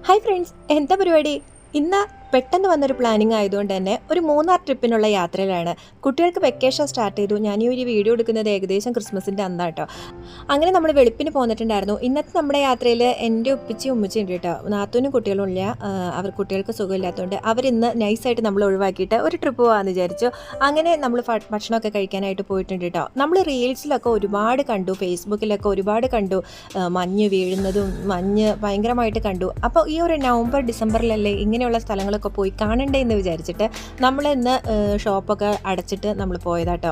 Hi friends, എന്താ പരിപാടി? ഇന്ന് പെട്ടെന്ന് വന്നൊരു പ്ലാനിങ് ആയതുകൊണ്ട് തന്നെ ഒരു മൂന്നാർ ട്രിപ്പിനുള്ള യാത്രയിലാണ്. കുട്ടികൾക്ക് വെക്കേഷൻ സ്റ്റാർട്ട് ചെയ്തു. ഞാൻ ഈ ഒരു വീഡിയോ എടുക്കുന്നത് ഏകദേശം ക്രിസ്മസിൻ്റെ അന്നാട്ടോ. അങ്ങനെ നമ്മൾ വെളുപ്പിന് പോന്നിട്ടുണ്ടായിരുന്നു. ഇന്നത്തെ നമ്മുടെ യാത്രയിൽ എൻ്റെ ഉപ്പിച്ചിയും ഉമ്മച്ചിയും ഉണ്ട് കേട്ടോ. നാത്തൂനും കുട്ടികളും ഇല്ല, അവർ കുട്ടികൾക്ക് സുഖമില്ലാത്തതുകൊണ്ട് അവരിന്ന് നൈസായിട്ട് നമ്മൾ ഒഴിവാക്കിയിട്ട് ഒരു ട്രിപ്പ് പോകാമെന്ന് വിചാരിച്ചു. അങ്ങനെ നമ്മൾ ഭക്ഷണമൊക്കെ കഴിക്കാനായിട്ട് പോയിട്ടുണ്ട് കേട്ടോ. നമ്മൾ റീൽസിലൊക്കെ ഒരുപാട് കണ്ടു, ഫേസ്ബുക്കിലൊക്കെ ഒരുപാട് കണ്ടു, മഞ്ഞ് വീഴുന്നതും മഞ്ഞ് ഭയങ്കരമായിട്ട് കണ്ടു. അപ്പോൾ ഈ ഒരു നവംബർ ഡിസംബറിലല്ലേ ഇങ്ങനെയുള്ള സ്ഥലങ്ങളൊക്കെ പോയി കാണണ്ടേ എന്ന് വിചാരിച്ചിട്ട് നമ്മൾ ഇന്ന് ഷോപ്പൊക്കെ അടച്ചിട്ട് നമ്മൾ പോയതാട്ടോ.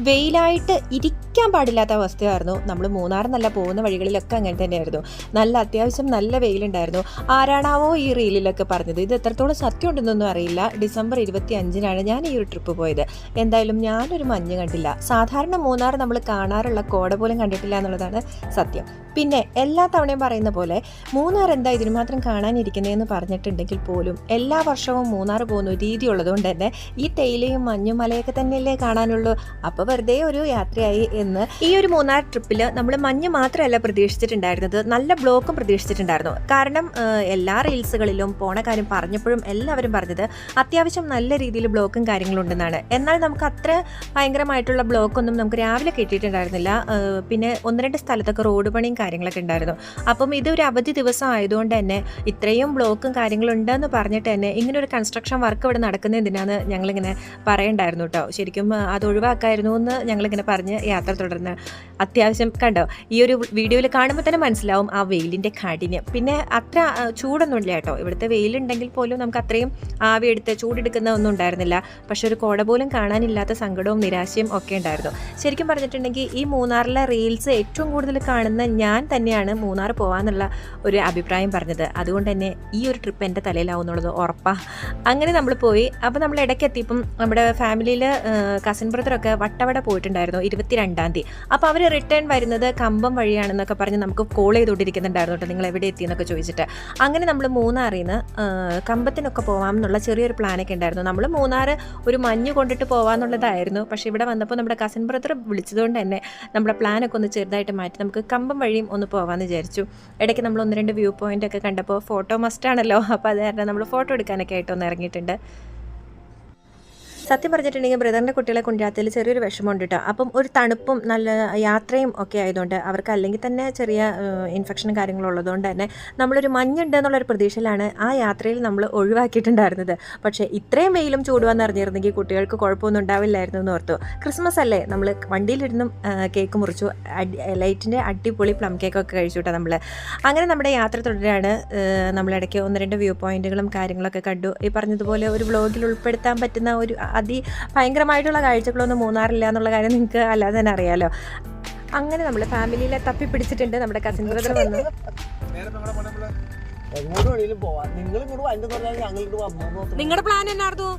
വെയിലായിട്ട് ഇരിക്കാൻ പാടില്ലാത്ത അവസ്ഥയായിരുന്നു. നമ്മൾ മൂന്നാർ നല്ല പോകുന്ന വഴികളിലൊക്കെ അങ്ങനെ തന്നെയായിരുന്നു. നല്ല അത്യാവശ്യം നല്ല വെയിലുണ്ടായിരുന്നു. ആരാണാവോ ഈ റീലിലൊക്കെ പറഞ്ഞത്, ഇത് എത്രത്തോളം സത്യം ഉണ്ടെന്നൊന്നും അറിയില്ല. ഡിസംബർ 25-നാണ് ഞാൻ ഈ ഒരു ട്രിപ്പ് പോയത്. എന്തായാലും ഞാനൊരു മഞ്ഞ് കണ്ടില്ല. സാധാരണ മൂന്നാർ നമ്മൾ കാണാറുള്ള കോട പോലും കണ്ടിട്ടില്ല എന്നുള്ളതാണ് സത്യം. പിന്നെ എല്ലാ തവണയും പറയുന്ന പോലെ മൂന്നാർ എന്താ ഇതിന് മാത്രം കാണാനിരിക്കുന്നതെന്ന് പറഞ്ഞിട്ടുണ്ടെങ്കിൽ പോലും എല്ലാ വർഷവും മൂന്നാർ പോകുന്ന രീതി ഉള്ളതുകൊണ്ട് തന്നെ ഈ തേയിലയും മഞ്ഞും മലയൊക്കെ തന്നെയല്ലേ കാണാനുള്ളൂ. അപ്പോൾ വെറുതെ ഒരു യാത്രയായി എന്ന്. ഈ ഒരു മൂന്നാർ ട്രിപ്പിൽ നമ്മൾ മഞ്ഞ് മാത്രമല്ല പ്രതീക്ഷിച്ചിട്ടുണ്ടായിരുന്നത്, നല്ല ബ്ലോക്കും പ്രതീക്ഷിച്ചിട്ടുണ്ടായിരുന്നു. കാരണം എല്ലാ റീൽസുകളിലും പോണ കാര്യം പറഞ്ഞപ്പോഴും എല്ലാവരും പറഞ്ഞത് അത്യാവശ്യം നല്ല രീതിയിൽ ബ്ലോക്കും കാര്യങ്ങളും ഉണ്ടെന്നാണ്. എന്നാൽ നമുക്ക് അത്ര ഭയങ്കരമായിട്ടുള്ള ബ്ലോക്കൊന്നും നമുക്ക് രാവിലെ കിട്ടിയിട്ടുണ്ടായിരുന്നില്ല. പിന്നെ ഒന്ന് രണ്ട് സ്ഥലത്തൊക്കെ റോഡ് പണിയും കാര്യങ്ങളൊക്കെ ഉണ്ടായിരുന്നു. അപ്പം ഇതൊരു അവധി ദിവസം ആയതുകൊണ്ട് തന്നെ ഇത്രയും ബ്ലോക്കും കാര്യങ്ങളും ഉണ്ടെന്ന് പറഞ്ഞിട്ട് തന്നെ ഇങ്ങനെ ഒരു കൺസ്ട്രക്ഷൻ വർക്ക് ഇവിടെ നടക്കുന്ന എന്തിനാന്ന് ഞങ്ങളിങ്ങനെ പറയണ്ടായിരുന്നു കേട്ടോ. ശരിക്കും അത് ഒഴിവാക്കായിരുന്നു എന്ന് ഞങ്ങളിങ്ങനെ പറഞ്ഞ് യാത്ര തുടർന്ന് അത്യാവശ്യം കണ്ടോ, ഈ ഒരു വീഡിയോയിൽ കാണുമ്പോൾ തന്നെ മനസ്സിലാവും ആ വെയിലിൻ്റെ കാഠിന്യം. പിന്നെ അത്ര ചൂടൊന്നും ഇല്ല കേട്ടോ. ഇവിടുത്തെ വെയിലുണ്ടെങ്കിൽ പോലും നമുക്ക് അത്രയും ആവി എടുത്ത് ചൂടെടുക്കുന്ന ഒന്നും ഉണ്ടായിരുന്നില്ല. പക്ഷെ ഒരു കോട പോലും കാണാനില്ലാത്ത സങ്കടവും നിരാശയും ഒക്കെ ഉണ്ടായിരുന്നു. ശരിക്കും പറഞ്ഞിട്ടുണ്ടെങ്കിൽ ഈ മൂന്നാറിലെ റീൽസ് ഏറ്റവും കൂടുതൽ കാണുന്ന ഞാൻ തന്നെയാണ് മൂന്നാർ പോകാമെന്നുള്ള ഒരു അഭിപ്രായം പറഞ്ഞത്. അതുകൊണ്ട് തന്നെ ഈ ഒരു ട്രിപ്പ് എൻ്റെ തലയിലാവും എന്നുള്ളത് ഉറപ്പാണ്. അങ്ങനെ നമ്മൾ പോയി. അപ്പോൾ നമ്മൾ ഇടയ്ക്ക് എത്തിയപ്പം നമ്മുടെ ഫാമിലിയിൽ കസിൻ ബ്രദറൊക്കെ വട്ടവട പോയിട്ടുണ്ടായിരുന്നു 22-ാം തീയതി. അപ്പോൾ അവർ റിട്ടേൺ വരുന്നത് കമ്പം വഴിയാണെന്നൊക്കെ പറഞ്ഞ് നമുക്ക് കോൾ ചെയ്തുകൊണ്ടിരിക്കുന്നുണ്ടായിരുന്നു കേട്ടോ, നിങ്ങൾ എവിടെ എത്തിയെന്നൊക്കെ ചോദിച്ചിട്ട്. അങ്ങനെ നമ്മൾ മൂന്നാറിൽ നിന്ന് കമ്പത്തിനൊക്കെ പോകാം എന്നുള്ള ചെറിയൊരു പ്ലാനൊക്കെ ഉണ്ടായിരുന്നു. നമ്മൾ മൂന്നാർ ഒരു മഞ്ഞ് കൊണ്ടിട്ട് പോകാമെന്നുള്ളതായിരുന്നു. പക്ഷേ ഇവിടെ വന്നപ്പോൾ നമ്മുടെ കസിൻ ബ്രദർ വിളിച്ചതുകൊണ്ട് തന്നെ നമ്മുടെ പ്ലാനൊക്കെ ഒന്ന് ചെറുതായിട്ട് മാറ്റി നമുക്ക് കമ്പം വഴിയും ഒന്ന് പോകാമെന്ന് വിചാരിച്ചു. ഇടയ്ക്ക് നമ്മൾ ഒന്ന് രണ്ട് വ്യൂ പോയിൻ്റ് ഒക്കെ കണ്ടപ്പോൾ ഫോട്ടോ മസ്റ്റാണല്ലോ, അപ്പോൾ അത് കാരണം നമ്മൾ ഫോട്ടോ എടുക്കാനൊക്കെ ആയിട്ട് ഒന്ന് ഇറങ്ങിയിട്ടുണ്ട്. സത്യം പറഞ്ഞിട്ടുണ്ടെങ്കിൽ ബ്രദറിൻ്റെ കുട്ടികളെ കൊണ്ടുവരാത്തതിൽ ചെറിയൊരു വിഷമമുണ്ട് കേട്ടോ. അപ്പം ഒരു തണുപ്പും നല്ല യാത്രയും ഒക്കെ ആയതുകൊണ്ട് അവർക്ക് അല്ലെങ്കിൽ തന്നെ ചെറിയ ഇൻഫെക്ഷനും കാര്യങ്ങളും ഉള്ളതുകൊണ്ട് തന്നെ നമ്മളൊരു മഞ്ഞുണ്ട് എന്നുള്ളൊരു പ്രതീക്ഷയിലാണ് ആ യാത്രയിൽ നമ്മൾ ഒഴിവാക്കിയിട്ടുണ്ടായിരുന്നത്. പക്ഷേ ഇത്രയും വെയിലും ചൂടുവന്ന് അറിഞ്ഞിരുന്നെങ്കിൽ കുട്ടികൾക്ക് കുഴപ്പമൊന്നും ഉണ്ടാവില്ലായിരുന്നു എന്ന് ഓർത്തു. ക്രിസ്മസ് അല്ലേ, നമ്മൾ വണ്ടിയിലിരുന്നും കേക്ക് മുറിച്ചു, ലൈറ്റിൻ്റെ അടിപൊളി പ്ലം കേക്കൊക്കെ കഴിച്ചു കേട്ടോ നമ്മൾ. അങ്ങനെ നമ്മുടെ യാത്ര തുടരാണ്. നമ്മളിടയ്ക്ക് ഒന്ന് രണ്ട് വ്യൂ പോയിൻറ്റുകളും കാര്യങ്ങളൊക്കെ കണ്ടു. ഈ പറഞ്ഞതുപോലെ ഒരു വ്ളോഗിൽ ഉൾപ്പെടുത്താൻ പറ്റുന്ന ഒരു ഭയങ്കരമായിട്ടുള്ള കാഴ്ചകളൊന്നും മൂന്നാറില്ല എന്നുള്ള കാര്യം നിങ്ങൾക്ക് അല്ലാതെ തന്നെ അറിയാലോ. അങ്ങനെ നമ്മൾ ഫാമിലിയിലെ തപ്പി പിടിച്ചിട്ടുണ്ട്. നമ്മുടെ കസിൻ ബ്രദർ വന്നു. നിങ്ങളുടെ പ്ലാൻ എന്നായിരുന്നു?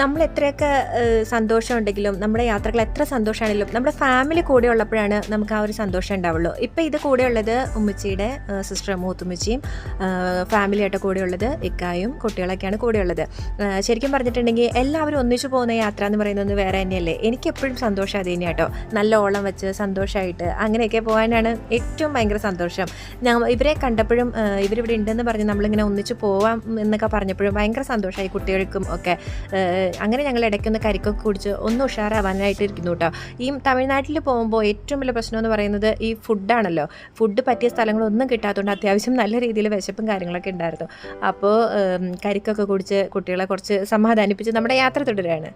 നമ്മൾ എത്രയൊക്കെ സന്തോഷമുണ്ടെങ്കിലും നമ്മുടെ യാത്രകൾ എത്ര സന്തോഷമാണെങ്കിലും നമ്മുടെ ഫാമിലി കൂടെ ഉള്ളപ്പോഴാണ് നമുക്ക് ആ ഒരു സന്തോഷം ഉണ്ടാവുള്ളൂ. ഇപ്പോൾ ഇത് കൂടെയുള്ളത് ഉമ്മച്ചിയുടെ സിസ്റ്റർ മൂത്തുമ്മച്ചിയും ഫാമിലിയായിട്ട് കൂടെയുള്ളത് ഇക്കായും കുട്ടികളൊക്കെയാണ് കൂടെയുള്ളത്. ശരിക്കും പറഞ്ഞിട്ടുണ്ടെങ്കിൽ എല്ലാവരും ഒന്നിച്ചു പോകുന്ന യാത്ര എന്ന് പറയുന്നത് വേറെ തന്നെയല്ലേ. എനിക്കെപ്പോഴും സന്തോഷം അത് തന്നെയാട്ടോ. നല്ല ഓളം വെച്ച് സന്തോഷമായിട്ട് അങ്ങനെയൊക്കെ പോകാനാണ് ഏറ്റവും ഭയങ്കര സന്തോഷം. ഇവരെ കണ്ടപ്പോഴും ഇവരിവിടെ ഉണ്ടെന്ന് പറഞ്ഞ് നമ്മളിങ്ങനെ ഒന്നിച്ച് പോവാം എന്നൊക്കെ പറഞ്ഞപ്പോഴും ഭയങ്കര സന്തോഷമായി കുട്ടികൾക്കും ഒക്കെ. അങ്ങനെ ഞങ്ങൾ ഇടയ്ക്കൊന്ന് കരിക്കൊക്കെ കുടിച്ച് ഒന്ന് ഉഷാറാവാനായിട്ട് ഇരിക്കുന്നു കേട്ടോ. ഈ തമിഴ്നാട്ടിൽ പോകുമ്പോൾ ഏറ്റവും വലിയ പ്രശ്നം എന്ന് പറയുന്നത് ഈ ഫുഡാണല്ലോ. ഫുഡ് പറ്റിയ സ്ഥലങ്ങളൊന്നും കിട്ടാത്തതുകൊണ്ട് അത്യാവശ്യം നല്ല രീതിയിൽ വിശപ്പും കാര്യങ്ങളൊക്കെ ഉണ്ടായിരുന്നു. അപ്പോൾ കരിക്കൊക്കെ കുടിച്ച് കുട്ടികളെ കുറച്ച് സമാധാനിപ്പിച്ച് നമ്മുടെ യാത്ര തുടരുകയാണ്.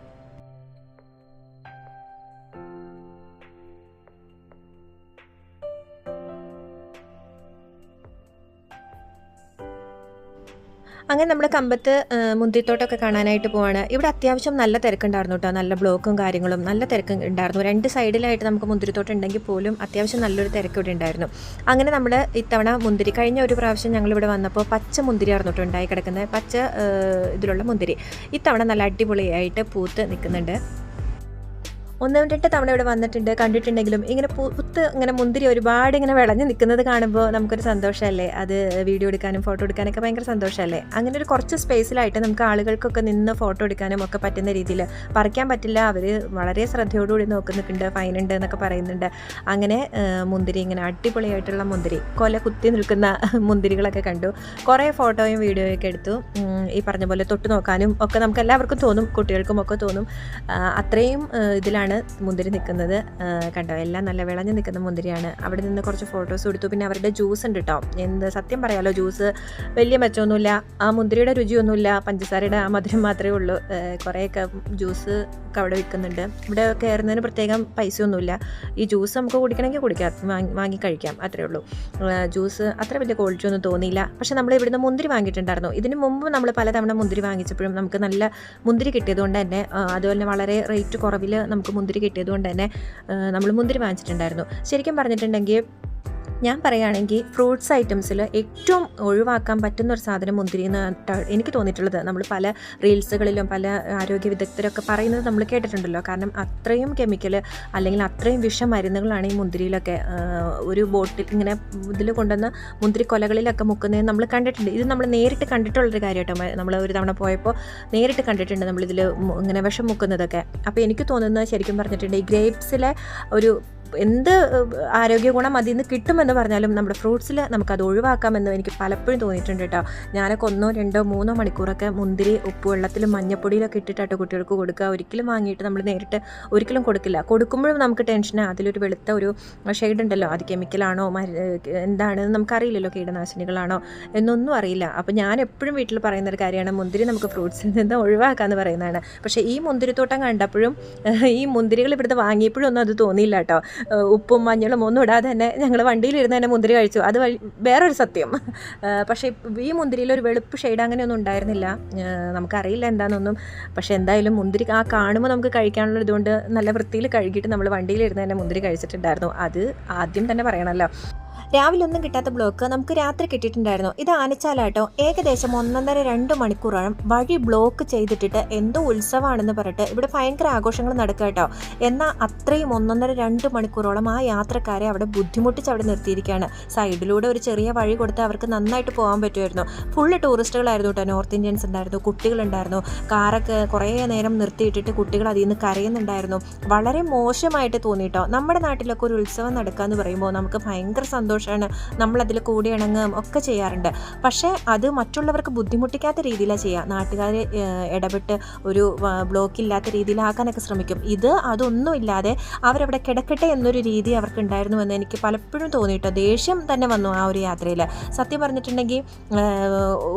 അങ്ങനെ നമ്മൾ കമ്പത്ത് മുന്തിരിത്തോട്ടമൊക്കെ കാണാനായിട്ട് പോവാണ്. ഇവിടെ അത്യാവശ്യം നല്ല തിരക്കുണ്ടായിരുന്നു കേട്ടോ. നല്ല ബ്ലോക്കും കാര്യങ്ങളും നല്ല തിരക്ക് ഉണ്ടായിരുന്നു. രണ്ട് സൈഡിലായിട്ട് നമുക്ക് മുന്തിരിത്തോട്ടം ഉണ്ടെങ്കിൽ പോലും അത്യാവശ്യം നല്ലൊരു തിരക്ക് ഇവിടെ ഉണ്ടായിരുന്നു. അങ്ങനെ നമ്മൾ ഇത്തവണ മുന്തിരി, കഴിഞ്ഞ ഒരു പ്രാവശ്യം ഞങ്ങളിവിടെ വന്നപ്പോൾ പച്ച മുന്തിരി ആയിരുന്നു ഉണ്ടായി കിടക്കുന്നത്, പച്ച ഇതിലുള്ള മുന്തിരി. ഇത്തവണ നല്ല അടിപൊളിയായിട്ട് പൂത്ത് നിൽക്കുന്നുണ്ട്. ഒന്ന് രണ്ട് തവണ ഇവിടെ വന്നിട്ടുണ്ട്, കണ്ടിട്ടുണ്ടെങ്കിലും ഇങ്ങനെ പുത്ത് ഇങ്ങനെ മുന്തിരി ഒരുപാട് ഇങ്ങനെ വിളഞ്ഞ് നിൽക്കുന്നത് കാണുമ്പോൾ നമുക്കൊരു സന്തോഷമല്ലേ, അത് വീഡിയോ എടുക്കാനും ഫോട്ടോ എടുക്കാനൊക്കെ ഭയങ്കര സന്തോഷമല്ലേ. അങ്ങനെ ഒരു കുറച്ച് സ്പേസിലായിട്ട് നമുക്ക് ആളുകൾക്കൊക്കെ നിന്ന് ഫോട്ടോ എടുക്കാനും ഒക്കെ പറ്റുന്ന രീതിയിൽ, പറിക്കാൻ പറ്റില്ല, അവർ വളരെ ശ്രദ്ധയോടുകൂടി നോക്കുന്നുണ്ട്, ഫൈനുണ്ട് എന്നൊക്കെ പറയുന്നുണ്ട്. അങ്ങനെ മുന്തിരി ഇങ്ങനെ അടിപൊളിയായിട്ടുള്ള മുന്തിരി, കൊല കുത്തി നിൽക്കുന്ന മുന്തിരികളൊക്കെ കണ്ടു. കുറേ ഫോട്ടോയും വീഡിയോയും ഒക്കെ എടുത്തു. ഈ പറഞ്ഞ പോലെ തൊട്ട് നോക്കാനും ഒക്കെ നമുക്ക് എല്ലാവർക്കും തോന്നും, കുട്ടികൾക്കും ഒക്കെ തോന്നും. അത്രയും ഇതിലാണ് മുന്തിരി നിൽക്കുന്നത്. കണ്ടോ, എല്ലാം നല്ല വിളഞ്ഞ് നിൽക്കുന്ന മുന്തിരിയാണ്. അവിടെ നിന്ന് കുറച്ച് ഫോട്ടോസ് എടുത്തു. പിന്നെ അവരുടെ ജ്യൂസ് ഉണ്ട് കേട്ടോ. സത്യം പറയാലോ, ജ്യൂസ് വലിയ മെച്ചമൊന്നുമില്ല, ആ മുന്തിരിയുടെ രുചിയൊന്നുമില്ല, പഞ്ചസാരയുടെ ആ മധുരം മാത്രമേ ഉള്ളൂ. കുറേയൊക്കെ ജ്യൂസ് ഒക്കെ അവിടെ വിൽക്കുന്നുണ്ട്. ഇവിടെ കയറുന്നതിന് പ്രത്യേകം പൈസയൊന്നുമില്ല. ഈ ജ്യൂസ് നമുക്ക് കുടിക്കണമെങ്കിൽ കുടിക്കാം, വാങ്ങി കഴിക്കാം, അത്രേ ഉള്ളൂ. ജ്യൂസ് അത്ര വലിയ ക്വാളിറ്റി ഒന്നും തോന്നിയില്ല. പക്ഷെ നമ്മൾ ഇവിടുന്ന് മുന്തിരി വാങ്ങിയിട്ടുണ്ടായിരുന്നു. ഇതിന് മുമ്പ് നമ്മൾ പലതവണ മുന്തിരി വാങ്ങിച്ചപ്പോഴും നമുക്ക് നല്ല മുന്തിരി കിട്ടിയതുകൊണ്ട് തന്നെ, അതുപോലെ വളരെ റേറ്റ് കുറവിൽ നമുക്ക് മുന്തിരി കിട്ടിയതുകൊണ്ട് തന്നെ നമ്മൾ മുന്തിരി വാങ്ങിച്ചിട്ടുണ്ടായിരുന്നു. ശരിക്കും പറഞ്ഞിട്ടുണ്ടെങ്കിൽ ഞാൻ പറയുകയാണെങ്കിൽ ഫ്രൂട്ട്സ് ഐറ്റംസിൽ ഏറ്റവും ഒഴിവാക്കാൻ പറ്റുന്ന ഒരു സാധനം മുന്തിരി എന്നാണ് എനിക്ക് തോന്നിയിട്ടുള്ളത്. നമ്മൾ പല റീൽസുകളിലും പല ആരോഗ്യ വിദഗ്ധരൊക്കെ പറയുന്നത് നമ്മൾ കേട്ടിട്ടുണ്ടല്ലോ. കാരണം അത്രയും കെമിക്കൽ അല്ലെങ്കിൽ അത്രയും വിഷമരുന്നുകളാണ് ഈ മുന്തിരിയിലൊക്കെ. ഒരു ബോട്ടിൽ ഇങ്ങനെ ഇതിൽ കൊണ്ടുവന്ന് മുന്തിരി കൊലകളിലൊക്കെ മുക്കുന്നതിന് നമ്മൾ കണ്ടിട്ടുണ്ട്. ഇത് നമ്മൾ നേരിട്ട് കണ്ടിട്ടുള്ളൊരു കാര്യം കേട്ടോ. നമ്മൾ ഒരു തവണ പോയപ്പോൾ നേരിട്ട് കണ്ടിട്ടുണ്ട് നമ്മളിതിൽ ഇങ്ങനെ വിഷം മുക്കുന്നതൊക്കെ. അപ്പോൾ എനിക്ക് തോന്നുന്നത് ശരിക്കും പറഞ്ഞിട്ടുണ്ട്, ഈ ഗ്രേപ്സിലെ ഒരു എന്ത് ആരോഗ്യ ഗുണം അതിൽ നിന്ന് കിട്ടുമെന്ന് പറഞ്ഞാലും നമ്മുടെ ഫ്രൂട്ട്സിൽ നമുക്കത് ഒഴിവാക്കാമെന്ന് എനിക്ക് പലപ്പോഴും തോന്നിയിട്ടുണ്ട് കേട്ടോ. ഞാനൊക്കെ 1, 2, 3 മണിക്കൂറൊക്കെ മുന്തിരി ഉപ്പുവെള്ളത്തിലും മഞ്ഞപ്പൊടിയിലൊക്കെ ഇട്ടിട്ടാട്ടോ കുട്ടികൾക്ക് കൊടുക്കുക. ഒരിക്കലും വാങ്ങിയിട്ട് നമ്മൾ നേരിട്ട് ഒരിക്കലും കൊടുക്കില്ല. കൊടുക്കുമ്പോഴും നമുക്ക് ടെൻഷനാണ്. അതിലൊരു വെളുത്ത ഒരു ഷെയ്ഡ് ഉണ്ടല്ലോ, അത് കെമിക്കലാണോ എന്താണെന്ന് നമുക്കറിയില്ലല്ലോ, കീടനാശിനികളാണോ എന്നൊന്നും അറിയില്ല. അപ്പോൾ ഞാൻ എപ്പോഴും വീട്ടിൽ പറയുന്നൊരു കാര്യമാണ്, മുന്തിരി നമുക്ക് ഫ്രൂട്ട്സിൽ നിന്ന് ഒഴിവാക്കാമെന്ന് പറയുന്നതാണ്. പക്ഷേ ഈ മുന്തിരിത്തോട്ടം കണ്ടപ്പോഴും ഈ മുന്തിരികൾ ഇവിടുത്തെ വാങ്ങിയപ്പോഴും ഒന്നും അത് തോന്നിയില്ല കേട്ടോ. ഉപ്പും മഞ്ഞളും ഒന്നും ഇടാതെ തന്നെ ഞങ്ങൾ വണ്ടിയിലിരുന്ന് തന്നെ മുന്തിരി കഴിച്ചു. അത് വേറൊരു സത്യം. പക്ഷേ ഈ മുന്തിരിയിൽ ഒരു വെളുപ്പ് ഷെയ്ഡ് അങ്ങനെയൊന്നും ഉണ്ടായിരുന്നില്ല. നമുക്കറിയില്ല എന്താണെന്നൊന്നും. പക്ഷേ എന്തായാലും മുന്തിരി ആ കാണുമ്പോൾ നമുക്ക് കഴിക്കാനുള്ള ഇതുകൊണ്ട് നല്ല വൃത്തിയിൽ കഴുകിയിട്ട് നമ്മൾ വണ്ടിയിലിരുന്ന് തന്നെ മുന്തിരി കഴിച്ചിട്ടുണ്ടായിരുന്നു. അത് ആദ്യം തന്നെ പറയണമല്ലോ. രാവിലെ ഒന്നും കിട്ടാത്ത ബ്ലോക്ക് നമുക്ക് രാത്രി കിട്ടിയിട്ടുണ്ടായിരുന്നു. ഇത് ആനച്ചാലാട്ടോ. ഏകദേശം 1.5-2 മണിക്കൂറോളം വഴി ബ്ലോക്ക് ചെയ്തിട്ടിട്ട് എന്തോ ഉത്സവമാണെന്ന് പറഞ്ഞിട്ട് ഇവിടെ ഭയങ്കര ആഘോഷങ്ങൾ നടക്കുക കേട്ടോ. എന്നാൽ അത്രയും 1.5-2 മണിക്കൂറോളം ആ യാത്രക്കാരെ അവിടെ ബുദ്ധിമുട്ടിച്ച് അവിടെ നിർത്തിയിരിക്കുകയാണ്. സൈഡിലൂടെ ഒരു ചെറിയ വഴി കൊടുത്ത് അവർക്ക് നന്നായിട്ട് പോകാൻ പറ്റുമായിരുന്നു. ഫുള്ള് ടൂറിസ്റ്റുകളായിരുന്നു കേട്ടോ. നോർത്ത് ഇന്ത്യൻസ് ഉണ്ടായിരുന്നു, കുട്ടികളുണ്ടായിരുന്നു. കാറൊക്കെ കുറേ നേരം നിർത്തിയിട്ടിട്ട് കുട്ടികൾ അതിൽ നിന്ന് കരയുന്നുണ്ടായിരുന്നു. വളരെ മോശമായിട്ട് തോന്നിയിട്ടോ. നമ്മുടെ നാട്ടിലൊക്കെ ഒരു ഉത്സവം നടക്കുക എന്ന് പറയുമ്പോൾ നമുക്ക് ഭയങ്കര സന്തോഷമാണ്, നമ്മളതിൽ കൂടി ഇണങ്ങുകയും ഒക്കെ ചെയ്യാറുണ്ട്. പക്ഷേ അത് മറ്റുള്ളവർക്ക് ബുദ്ധിമുട്ടിക്കാത്ത രീതിയിലാണ് ചെയ്യുക. നാട്ടുകാരെ ഇടപെട്ട് ഒരു ബ്ലോക്കില്ലാത്ത രീതിയിലാക്കാനൊക്കെ ശ്രമിക്കും. ഇത് അതൊന്നുമില്ലാതെ അവരവിടെ കിടക്കട്ടെ എന്നൊരു രീതി അവർക്ക് ഉണ്ടായിരുന്നുവെന്ന് എനിക്ക് പലപ്പോഴും തോന്നിയിട്ടോ. ദേഷ്യം തന്നെ വന്നു ആ ഒരു യാത്രയിൽ. സത്യം പറഞ്ഞിട്ടുണ്ടെങ്കിൽ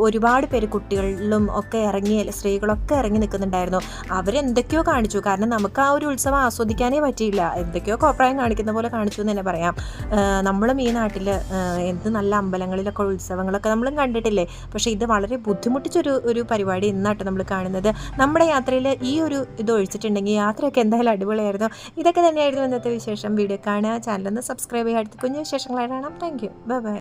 ഒരുപാട് പേര് കുട്ടികളിലും ഒക്കെ ഇറങ്ങി, സ്ത്രീകളൊക്കെ ഇറങ്ങി നിൽക്കുന്നുണ്ടായിരുന്നു. അവരെന്തൊക്കെയോ കാണിച്ചു. കാരണം നമുക്ക് ആ ഒരു ഉത്സവം ആസ്വദിക്കാനേ പറ്റിയില്ല. എന്തൊക്കെയോ കോപ്രായം കാണിക്കുന്ന പോലെ കാണിച്ചു എന്ന് തന്നെ പറയാം. നമ്മളും ഈ നാട്ടിൽ എന്ത് നല്ല അമ്പലങ്ങളിലൊക്കെ ഉത്സവങ്ങളൊക്കെ നമ്മളും കണ്ടിട്ടില്ലേ. പക്ഷേ ഇത് വളരെ ബുദ്ധിമുട്ടിച്ചൊരു പരിപാടി ഇന്നായിട്ട് നമ്മൾ കാണുന്നത്. നമ്മുടെ യാത്രയിൽ ഈ ഒരു ഇത് ഒഴിച്ചിട്ടുണ്ടെങ്കിൽ യാത്രയൊക്കെ എന്തായാലും അടിപൊളിയായിരുന്നു. ഇതൊക്കെ തന്നെയായിരുന്നു ഇന്നത്തെ വിശേഷം. വീഡിയോ കാണുക, ചാനലൊന്ന് സബ്സ്ക്രൈബ് ചെയ്യുക. അടുത്ത കുഞ്ഞു വിശേഷങ്ങളായിട്ട് കാണാം. Thank you, bye bye.